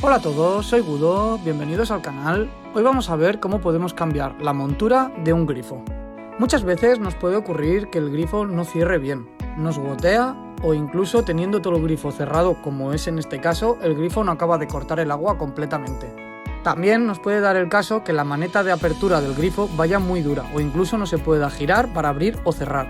Hola a todos, soy Gudo, bienvenidos al canal. Hoy vamos a ver cómo podemos cambiar la montura de un grifo. Muchas veces nos puede ocurrir que el grifo no cierre bien, nos gotea o incluso teniendo todo el grifo cerrado como es en este caso, el grifo no acaba de cortar el agua completamente. También nos puede dar el caso que la maneta de apertura del grifo vaya muy dura o incluso no se pueda girar para abrir o cerrar.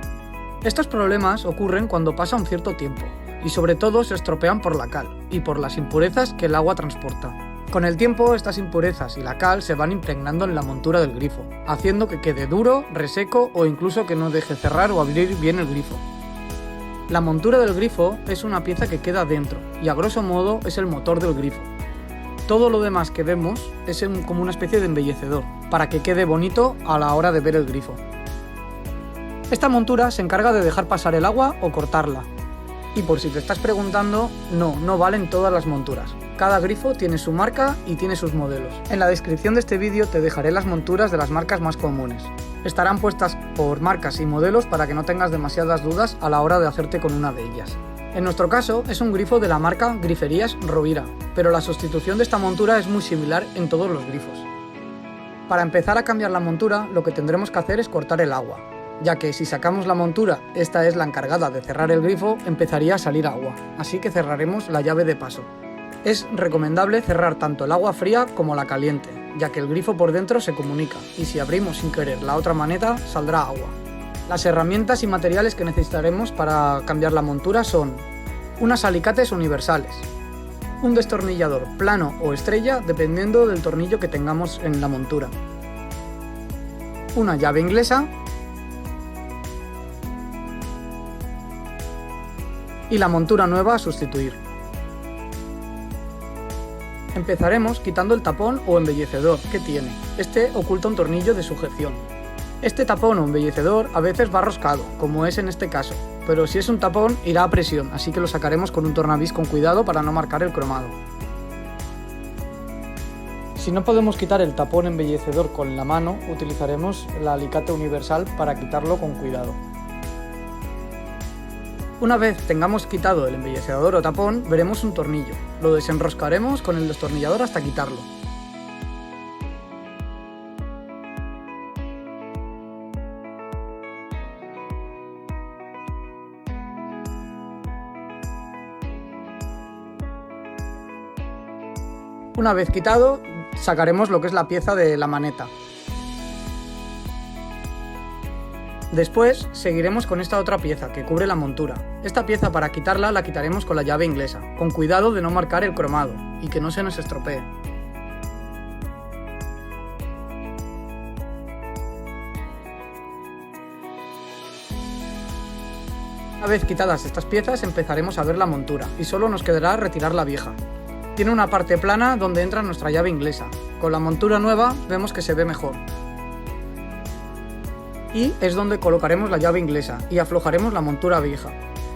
Estos problemas ocurren cuando pasa un cierto tiempo y sobre todo se estropean por la cal y por las impurezas que el agua transporta. Con el tiempo estas impurezas y la cal se van impregnando en la montura del grifo, haciendo que quede duro, reseco o incluso que no deje cerrar o abrir bien el grifo. La montura del grifo es una pieza que queda dentro y a grosso modo es el motor del grifo. Todo lo demás que vemos es como una especie de embellecedor, para que quede bonito a la hora de ver el grifo. Esta montura se encarga de dejar pasar el agua o cortarla. Y por si te estás preguntando, no valen todas las monturas. Cada grifo tiene su marca y tiene sus modelos. En la descripción de este vídeo te dejaré las monturas de las marcas más comunes. Estarán puestas por marcas y modelos para que no tengas demasiadas dudas a la hora de hacerte con una de ellas. En nuestro caso es un grifo de la marca Griferías Rovira, pero la sustitución de esta montura es muy similar en todos los grifos. Para empezar a cambiar la montura, lo que tendremos que hacer es cortar el agua, ya que si sacamos la montura, esta es la encargada de cerrar el grifo, empezaría a salir agua, así que cerraremos la llave de paso. Es recomendable cerrar tanto el agua fría como la caliente, ya que el grifo por dentro se comunica, y si abrimos sin querer la otra maneta, saldrá agua. Las herramientas y materiales que necesitaremos para cambiar la montura son unos alicates universales, un destornillador plano o estrella dependiendo del tornillo que tengamos en la montura, una llave inglesa y la montura nueva a sustituir. Empezaremos quitando el tapón o embellecedor que tiene. Este oculta un tornillo de sujeción. Este tapón o embellecedor a veces va roscado, como es en este caso, pero si es un tapón irá a presión, así que lo sacaremos con un tornavís con cuidado para no marcar el cromado. Si no podemos quitar el tapón embellecedor con la mano, utilizaremos el alicate universal para quitarlo con cuidado. Una vez tengamos quitado el embellecedor o tapón, veremos un tornillo. Lo desenroscaremos con el destornillador hasta quitarlo. Una vez quitado, sacaremos lo que es la pieza de la maneta. Después seguiremos con esta otra pieza que cubre la montura. Esta pieza para quitarla la quitaremos con la llave inglesa, con cuidado de no marcar el cromado y que no se nos estropee. Una vez quitadas estas piezas empezaremos a ver la montura y solo nos quedará retirar la vieja. Tiene una parte plana donde entra nuestra llave inglesa. Con la montura nueva vemos que se ve mejor. Y es donde colocaremos la llave inglesa y aflojaremos la montura vieja.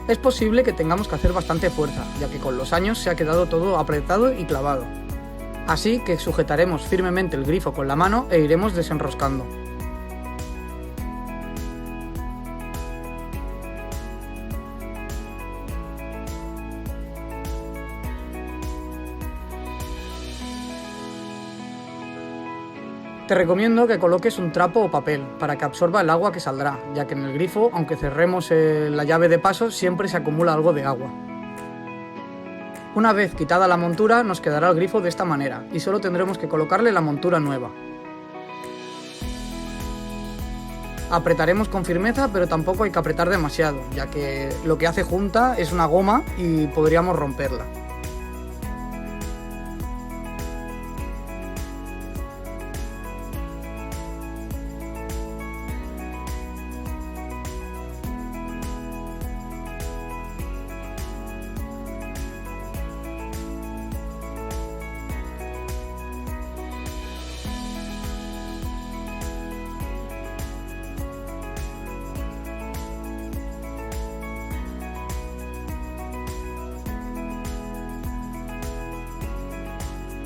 Es posible que tengamos que hacer bastante fuerza, ya que con los años se ha quedado todo apretado y clavado. Así que sujetaremos firmemente el grifo con la mano e iremos desenroscando. Te recomiendo que coloques un trapo o papel para que absorba el agua que saldrá, ya que en el grifo, aunque cerremos la llave de paso, siempre se acumula algo de agua. Una vez quitada la montura, nos quedará el grifo de esta manera y solo tendremos que colocarle la montura nueva. Apretaremos con firmeza, pero tampoco hay que apretar demasiado, ya que lo que hace junta es una goma y podríamos romperla.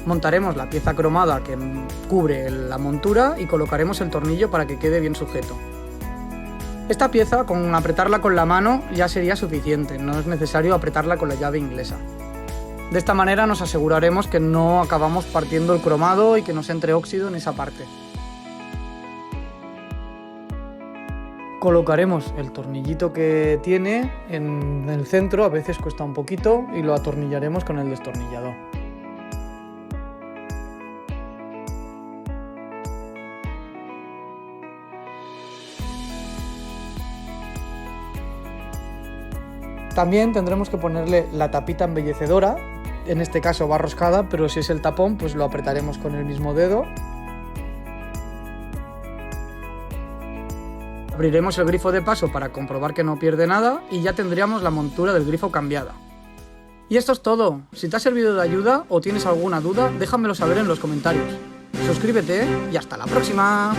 Montaremos la pieza cromada que cubre la montura y colocaremos el tornillo para que quede bien sujeto. Esta pieza, con apretarla con la mano ya sería suficiente, no es necesario apretarla con la llave inglesa. De esta manera nos aseguraremos que no acabamos partiendo el cromado y que nos entre óxido en esa parte. Colocaremos el tornillito que tiene en el centro, a veces cuesta un poquito, y lo atornillaremos con el destornillador. También tendremos que ponerle la tapita embellecedora, en este caso va roscada, pero si es el tapón pues lo apretaremos con el mismo dedo. Abriremos el grifo de paso para comprobar que no pierde nada y ya tendríamos la montura del grifo cambiada. Y esto es todo. Si te ha servido de ayuda o tienes alguna duda, déjamelo saber en los comentarios. Suscríbete y hasta la próxima.